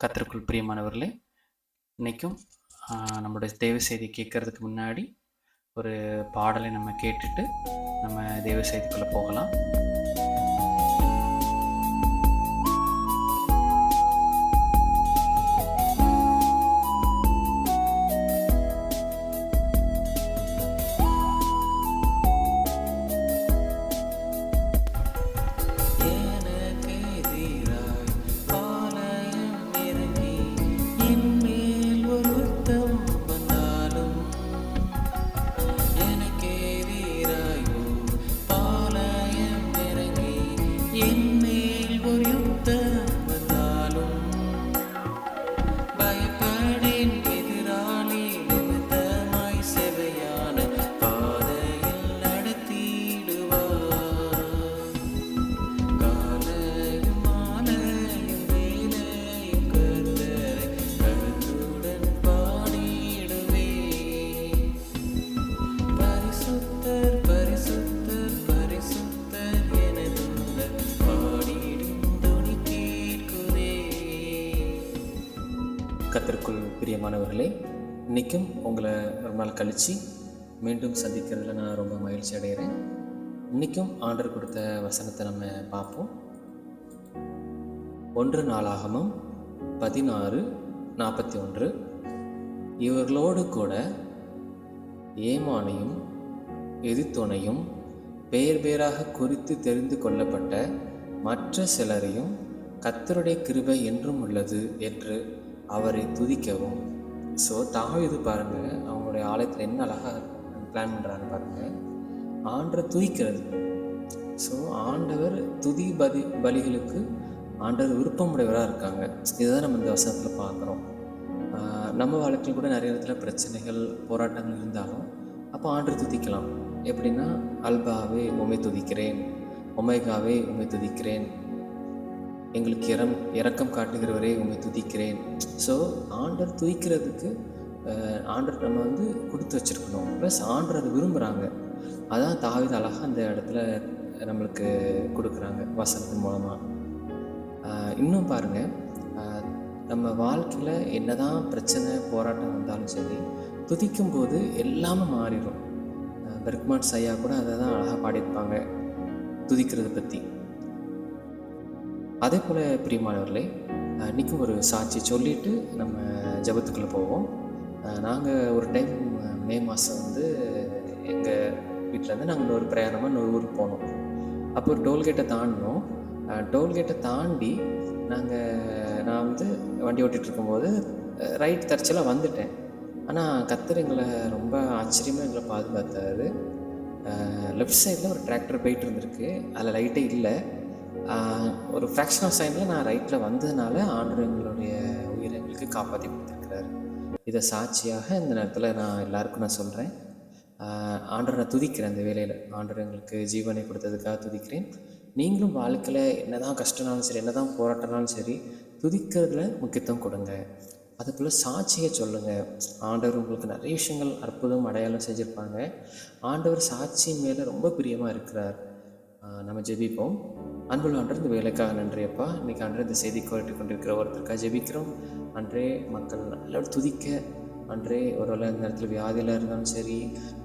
கர்த்தருக்குள் பிரியமானவர்களே, இன்றைக்கும் நம்மளுடைய தேவ செய்தி கேட்கறதுக்கு முன்னாடி ஒரு பாடலை நம்ம கேட்டுட்டு நம்ம தேவ செய்திக்குள்ளே போகலாம். கர்த்தருக்குள் பிரியமானவர்களே, இன்றைக்கும் உங்களை ஒரு நாள் கழித்து மீண்டும் சந்திக்கிறதுல நான் ரொம்ப மகிழ்ச்சி அடைகிறேன். இன்றைக்கும் ஆண்டவர் கொடுத்த வசனத்தை நம்ம பார்ப்போம். 1 நாளாகமம் 16:41. இவர்களோடு கூட ஏமானையும் எதிர்த்தோனையும் பேர் பேராக குறித்து தெரிந்து கொள்ளப்பட்ட மற்ற சிலரையும் கர்த்தருடைய கிருபை என்றும் உள்ளது என்று அவரை துதிக்கவும். ஸோ தாவீது பாருங்கள், அவங்களுடைய ஆலயத்தில் என்ன அழகாக பிளான் பண்ணுறாங்க பாருங்கள், ஆண்டரை துதிக்கிறது. ஸோ ஆண்டவர் துதி பலிகளுக்கு ஆண்டவர் விருப்பமுடையவராக இருக்காங்க. இதுதான் நம்ம இந்த வசனத்தில் பார்க்குறோம். நம்ம வாழ்க்கையில் கூட நிறைய இடத்துல பிரச்சனைகள் போராட்டங்கள் இருந்தாலும் அப்போ ஆண்டரை துதிக்கலாம். எப்படின்னா, அல்பாவே உம்மை துதிக்கிறேன், ஒமேகாவே உம்மை துதிக்கிறேன், எங்களுக்கு இரக்கம் காட்டுகிறவரே உம்மை துதிக்கிறேன். ஸோ ஆண்டர் துதிக்கிறதுக்கு ஆண்டர் நம்ம கொடுத்து வச்சுருக்கணும். ப்ளஸ் ஆண்டர் அதை விரும்புகிறாங்க. அதான் தாவீது அழகாக அந்த இடத்துல நம்மளுக்கு கொடுக்குறாங்க வசனத்தின் மூலமாக. இன்னும் பாருங்கள், நம்ம வாழ்க்கையில் என்ன தான் பிரச்சனை போராட்டம் வந்தாலும் சரி, துதிக்கும் போது எல்லாமே மாறிடும். பெர்க்மான்ஸ் ஐயா கூட அதை தான் அழகாக பாடியிருப்பாங்க துதிக்கிறத பற்றி. அதே போல் பிரியமானவர்களே, இன்றைக்கும் ஒரு சாட்சி சொல்லிவிட்டு நம்ம ஜெபத்துக்குள்ளே போவோம். நாங்கள் ஒரு டைம் மே மாதம் எங்கள் வீட்டிலேருந்து நாங்கள் ஒரு பிரயாணமாக இன்னொரு ஊருக்கு போனோம். அப்போ ஒரு டோல்கேட்டை தாண்டினோம். டோல்கேட்டை தாண்டி நான் வண்டி ஓட்டிகிட்டு இருக்கும்போது ரைட் தற்செயலாக வந்துட்டேன். ஆனால் கர்த்தர் எங்களை ரொம்ப ஆச்சரியமாக எங்களை பாதுகாத்தார். லெஃப்ட் சைடில் ஒரு டிராக்டர் போயிட்டு இருந்திருக்கு, அதில் லைட்டே இல்லை. ஒரு ஃப்ராக்ஷன் ஆஃப் செகண்டில் நான் ரைட்டில் வந்ததுனால ஆண்டவர் எங்களுடைய உயிரை எங்களுக்கு காப்பாற்றி கொடுத்துருக்கிறாரு. இதை சாட்சியாக இந்த நேரத்தில் நான் எல்லாருக்கும் நான் சொல்கிறேன். ஆண்டவரை நான் துதிக்கிறேன். அந்த வேலையில் ஆண்டவர் எங்களுக்கு ஜீவனை கொடுத்ததுக்காக துதிக்கிறேன். நீங்களும் வாழ்க்கையில் என்ன தான் கஷ்டம்னாலும் சரி, என்ன தான் போராட்டம்னாலும் சரி, துதிக்கிறதுல முக்கியத்துவம் கொடுங்க. அதுபோல் சாட்சியை சொல்லுங்கள். ஆண்டவர் உங்களுக்கு நிறைய விஷயங்கள் அற்புதம் அடையாளம் செஞ்சுருப்பாங்க. ஆண்டவர் சாட்சியின் மேலே ரொம்ப பிரியமாக இருக்கிறார். நம்ம ஜெபிப்போம். அன்புள்ள ஆண்டவர், இந்த வேலைக்காக நன்றியப்பா. இன்றைக்கி ஆண்டவர் இந்த செய்தி கேட்டு கொண்டிருக்கிற ஒருத்தருக்காக ஜெபிக்கிறோம். அன்றே மக்கள் நல்ல துதிக்க, அன்றே ஒருவேளை இந்த நேரத்தில் வியாதியில் இருந்தாலும் சரி,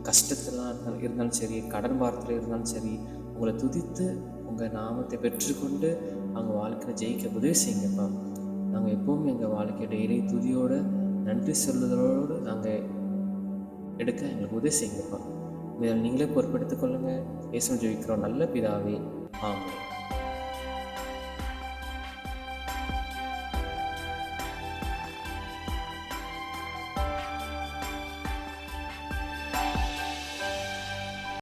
கஷ்டத்தில் இருந்தாலும் சரி, கடன் பாரத்தில் இருந்தாலும் சரி, உங்களை துதித்து உங்கள் நாமத்தை பெற்றுக்கொண்டு அவங்க வாழ்க்கையில் ஜெயிக்க உதவி செய்யுங்கப்பா. நாங்கள் எப்போவும் எங்கள் வாழ்க்கை டெய்லி துதியோடு நன்றி சொல்லுதலோடு நாங்கள் எடுக்க எங்களுக்கு உதவி செய்யுங்கப்பா. இதில் நீங்களே பொறுப்பெடுத்துக் கொள்ளுங்கள். இயேசுவின் ஜெபிக்கிறோம் நல்ல பிதாவே, ஆமென்.